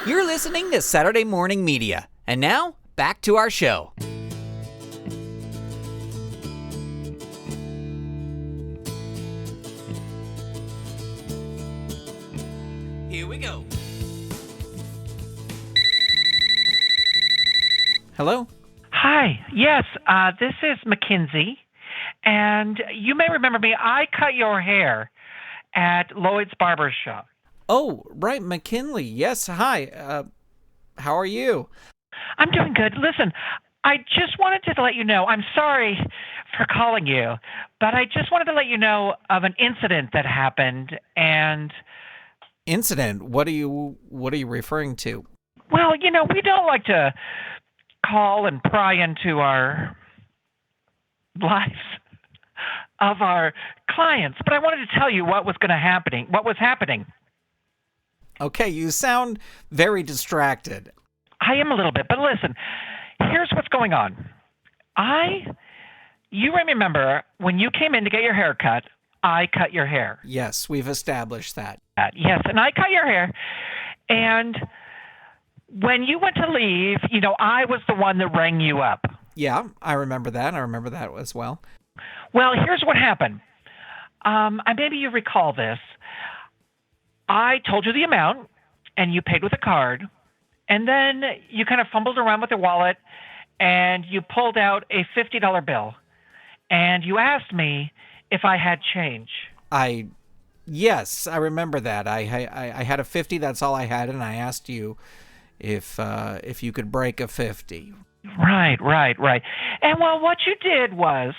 You're listening to Saturday Morning Media. And now, back to our show. Here we go. Hello? Hi. Yes, this is Mackenzie. And you may remember me. I cut your hair at Lloyd's Barber Shop. Oh, right, McKinley. Yes, hi. How are you? I'm doing good. Listen, I just wanted to let you know, I'm sorry for calling you, but I just wanted to let you know of an incident that happened. And Incident? What are you referring to? well, we don't like to call and pry into our lives of our clients, but I wanted to tell you what was happening. Okay, you sound very distracted. I am a little bit, but listen, here's what's going on. You remember when you came in to get your hair cut, I cut your hair. Yes, we've established that. Yes, and I cut your hair, and when you went to leave, I was the one that rang you up. Yeah, I remember that. I remember that as well. Well, here's what happened. Maybe you recall this. I told you the amount, and you paid with a card, and then you kind of fumbled around with your wallet, and you pulled out a $50 bill, and you asked me if I had change. Yes, I remember that. I had a 50. That's all I had, and I asked you if you could break a 50. Right. And well, what you did was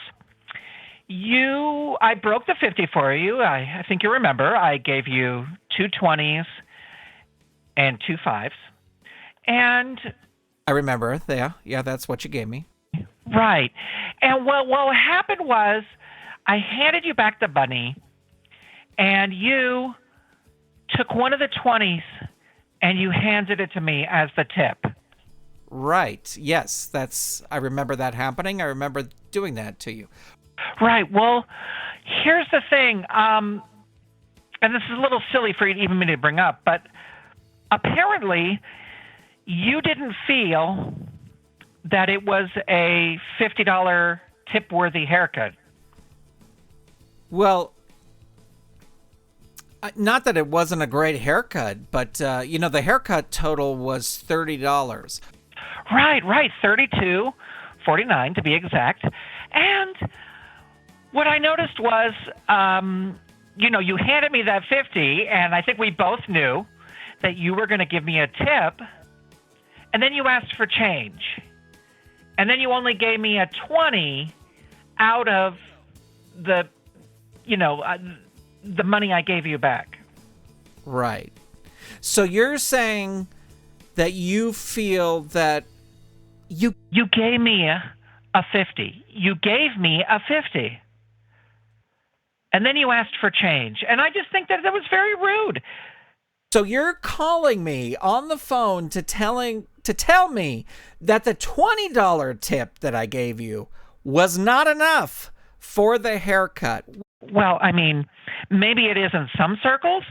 I broke the 50 for you. I think you remember. I gave you 2 20s and 2 5s. And I remember. Yeah, that's what you gave me. right. And what happened was I handed you back the money, and you took one of the 20s and you handed it to me as the tip. Right. Yes, I remember that happening. I remember doing that to you. Right. Well, here's the thing. And this is a little silly for you even me to bring up, but apparently you didn't feel that it was a $50 tip-worthy haircut. Well, not that it wasn't a great haircut, but, the haircut total was $30. Right. $32.49 to be exact. And what I noticed was, you handed me that 50, and I think we both knew that you were going to give me a tip, and then you asked for change. And then you only gave me a 20 out of the money I gave you back. Right. So you're saying that you feel that you gave me a 50. You gave me a 50. And then you asked for change. And I just think that was very rude. So you're calling me on the phone to tell me that the $20 tip that I gave you was not enough for the haircut. Well, maybe it is in some circles,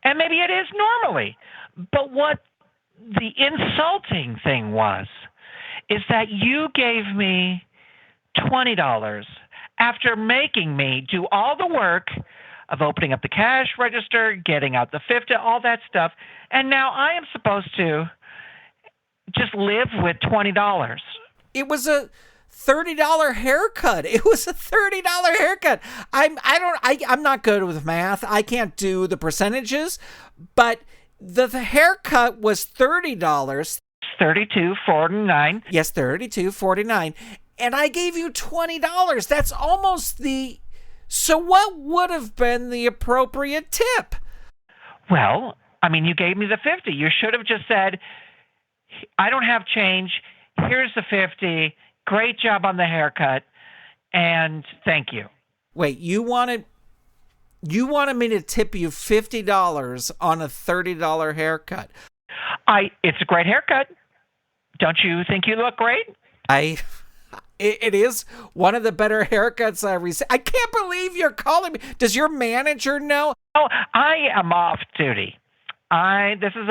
and maybe it is normally. But what the insulting thing was is that you gave me $20 after making me do all the work of opening up the cash register, getting out the 50, all that stuff, and now I am supposed to just live with $20. It was a $30 haircut. It was a $30 haircut. I'm not good with math. I can't do the percentages, but the haircut was $30. $32.49. Yes, $32.49. And I gave you $20. That's almost the... So what would have been the appropriate tip? Well, you gave me the 50. You should have just said, I don't have change. Here's the 50. Great job on the haircut. And thank you. Wait, you wanted me to tip you $50 on a $30 haircut? It's a great haircut. Don't you think you look great? It is one of the better haircuts I received. I can't believe you're calling me. Does your manager know? Oh, I am off duty. This is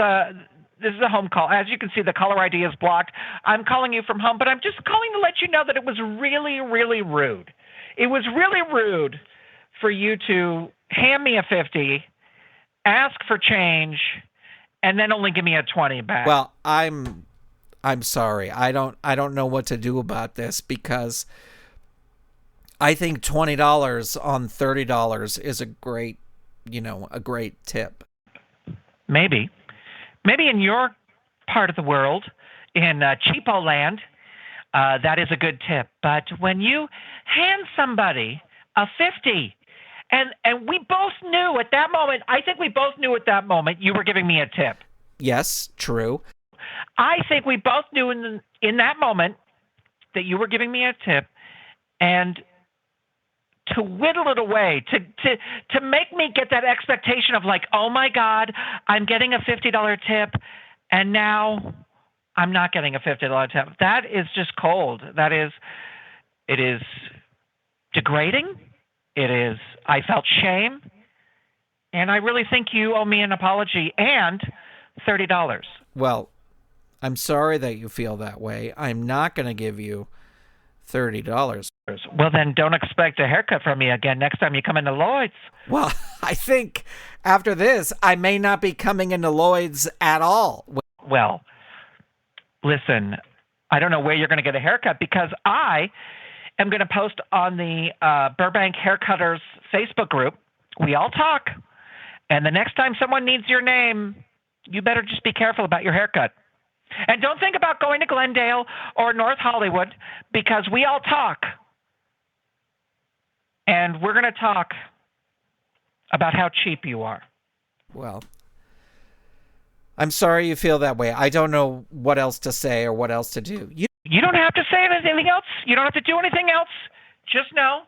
This is a home call. As you can see, the caller ID is blocked. I'm calling you from home, but I'm just calling to let you know that it was really, really rude. It was really rude for you to hand me a 50, ask for change, and then only give me a 20 back. Well, I'm sorry. I don't know what to do about this, because I think $20 on $30 is a great tip. Maybe in your part of the world, in cheapo land, that is a good tip. But when you hand somebody a 50, and we both knew at that moment, I think we both knew at that moment you were giving me a tip. Yes, true. I think we both knew in that moment that you were giving me a tip, and to whittle it away, to make me get that expectation of like, oh my God, I'm getting a $50 tip, and now I'm not getting a $50 tip. That is just cold. It is degrading. I felt shame, and I really think you owe me an apology and $30. Well, I'm sorry that you feel that way. I'm not going to give you $30. Well, then don't expect a haircut from me again next time you come into Lloyd's. Well, I think after this, I may not be coming into Lloyd's at all. Well, listen, I don't know where you're going to get a haircut, because I am going to post on the Burbank Haircutters Facebook group. We all talk. And the next time someone needs your name, you better just be careful about your haircut. And don't think about going to Glendale or North Hollywood, because we all talk. And we're going to talk about how cheap you are. Well, I'm sorry you feel that way. I don't know what else to say or what else to do. You don't have to say anything else. You don't have to do anything else. Just know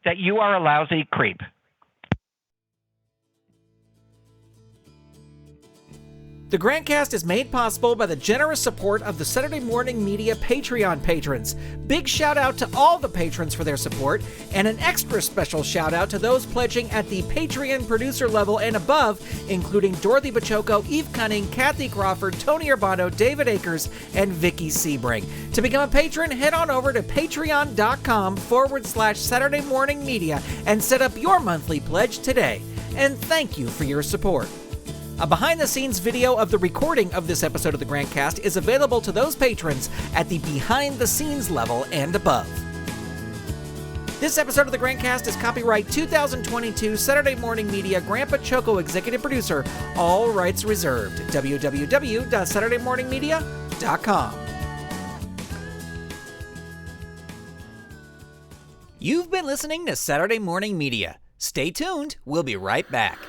that you are a lousy creep. The GrantCast is made possible by the generous support of the Saturday Morning Media Patreon patrons. Big shout out to all the patrons for their support, and an extra special shout out to those pledging at the Patreon producer level and above, including Dorothy Baciocco, Eve Cunning, Kathy Crawford, Tony Urbano, David Akers, and Vicky Sebring. To become a patron, head on over to patreon.com/Saturday Morning Media and set up your monthly pledge today. And thank you for your support. A behind-the-scenes video of the recording of this episode of the GrantCast is available to those patrons at the behind-the-scenes level and above. This episode of the GrantCast is copyright 2022 Saturday Morning Media Grant Baciocco Executive Producer, all rights reserved. www.saturdaymorningmedia.com. You've been listening to Saturday Morning Media. Stay tuned, we'll be right back.